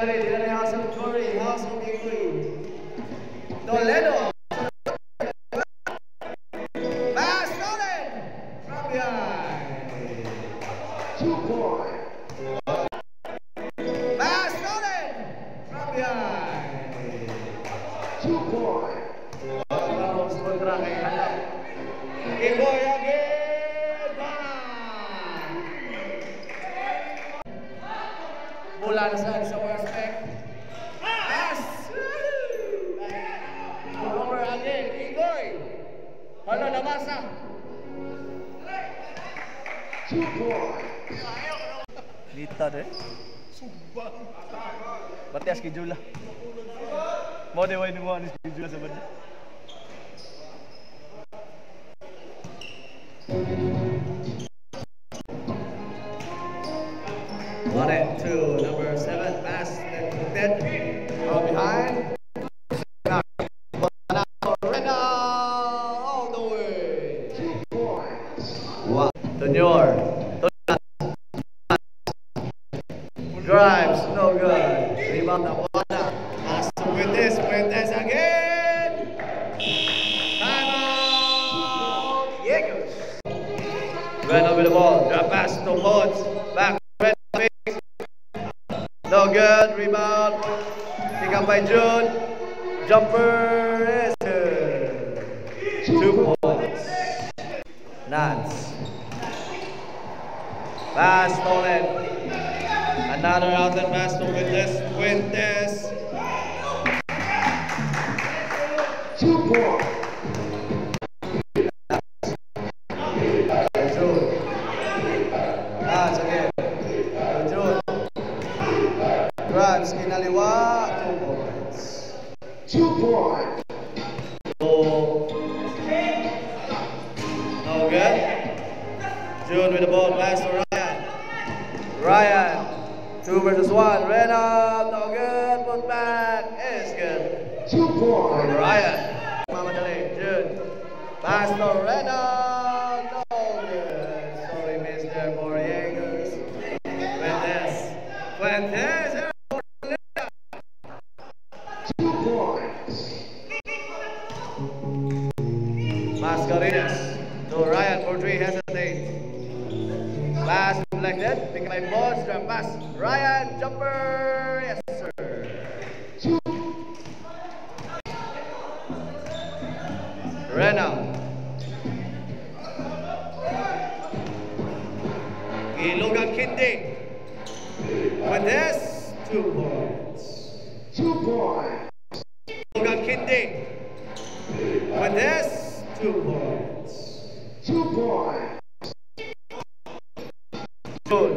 Madrid, in the house of Corey, house of Ikoy. Toledo. Pass stolen from behind. 2 points. Pass stolen from behind. 2 points. Vamos kontra kay Hanap. Ikoy again. Mula na sa worst back. Pass! Over again, Ikoy. Ano nabasa? 2 points. Lita deh. Subang. Berarti schedule lah. Mau dewa ini mau schedule sebenarnya. One and two, number 7, pass, then from behind. Rena, all the way. 2 points. Wow. Tenor. Drives, no good. Rebound, Abuana. Pass to Fuentes again. Timeout. Jaegers. Rena with the ball. Drop pass to Bones. Back. No good, rebound. Pick up by June. Jumper is good. 2 points. Nance. Pass stolen. Another outlet pass to Fuentes. 2 points. June. Nance again. June. Grimes, kinaliwa, 2 points. 2 points. Oh. No good. June with the ball, pass to Ryan. Ryan, 2 versus 1. Rena, no good. Put back, is good. 2 points. Ryan, Mamadali, June. Pass to Rena, no good. So he missed there for Jaegers. Fuentes. 2 points. Mascarenas to Ryan for 3, hesitate. Pass deflected, pick my balls, drop pass. Ryan, jumper, yes sir. 2. Rena. Ilogang Kindi. Fuentes, 2 points. 2 points. Ilogang Kindi. Fuentes, 2 points. 2 points. June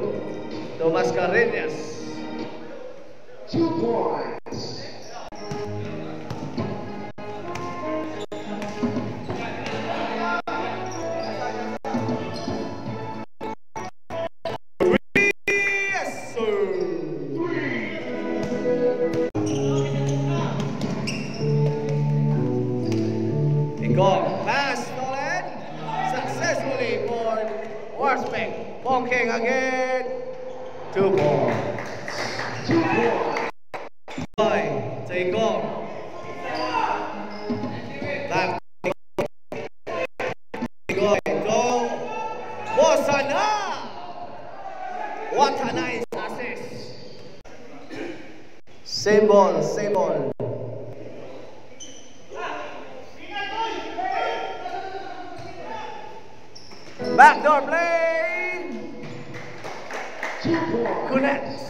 to Mascarenas. 2 points. Yes sir. 3. Igor, pass stolen successfully for Warsbeck. Bonking again. 2 points. 2 points. Boy, to Igor. Back. Igor, go. Bosana. What a nice assist. Same ball, same ball. Backdoor play. 2 points. Connects.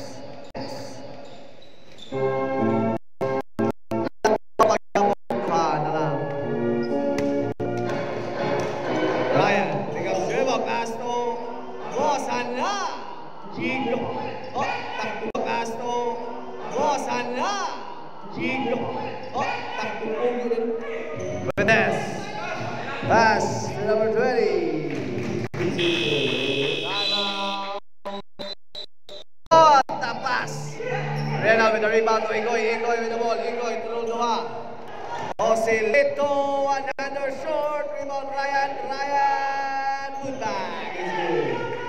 Ryan, pick up dribble pass to Bosana. Jigo. Oh, takbo pass to Bosana. Jigo. Oh, takbo yun. Fuentes. Pass to number 20. Oh, tapas. Rena with the rebound to Ikoy. Ikoy with the ball. Ikoy through Doha. Osilito, another short. Rebound Ryan. Ryan. Goodbye.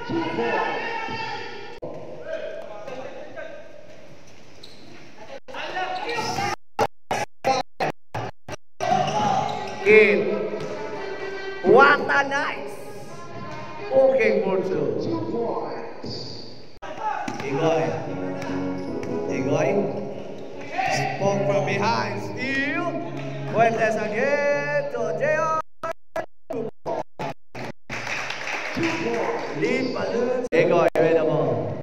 2 points. Kid. What a nice. Okay, for 2. 2 points. Igoy. Igoy. Spoke from behind. Steal. Fuentes again to J.R. 2 points. Lead balloons. Igoy, read the ball.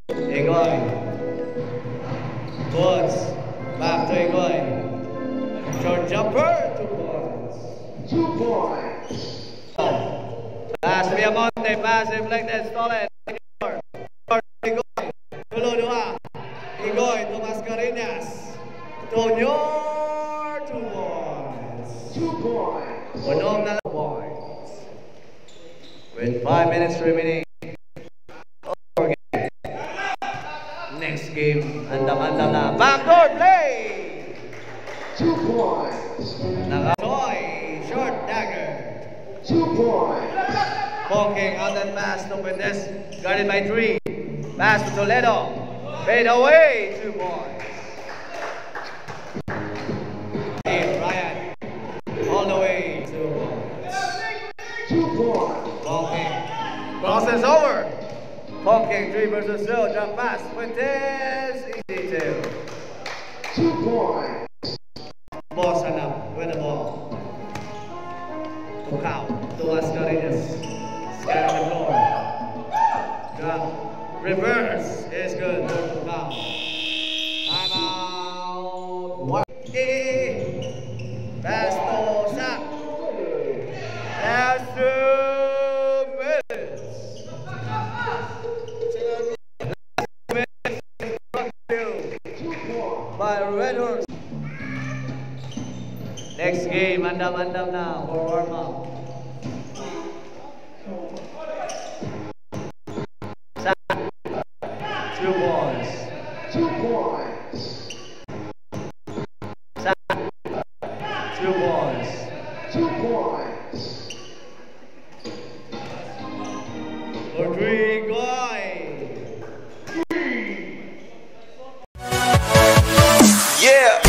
Igoy. Woods. Back to Igoy. Short jumper. 2 points. 2 points. Pass to Viamonte. Pass deflected. Stolen. Igoy. Tulo dua. Igoy to Mascareñas. Tonyor. 2 points. 2 points. Unom na lang points. With 5 minutes remaining. Next game, andam-andam na. Backdoor play! 2 points. Nakatoy, short dagger. 2 points. Poking out and pass to Fuentes. Guarded by 3. Pass to Toledo. Fade away, 2 points. Ryan, all the way, 2 points. 2 points. Poking, crosses over. Poking, 3 versus 2, jump pass. Fuentes, easy 2. 2 points. Boss up with the ball. Pukao to Mascareñas. Scan on the floor. Drop. Reverse is good for Pukao. Time out. What? Pass to Sak. Last 2 minutes. By Red Horse. Next game, andam-andam na for warm-up. Sak. 2 balls. 2 points. Sak. 2 balls. 2 points. Rodrigo. Yeah.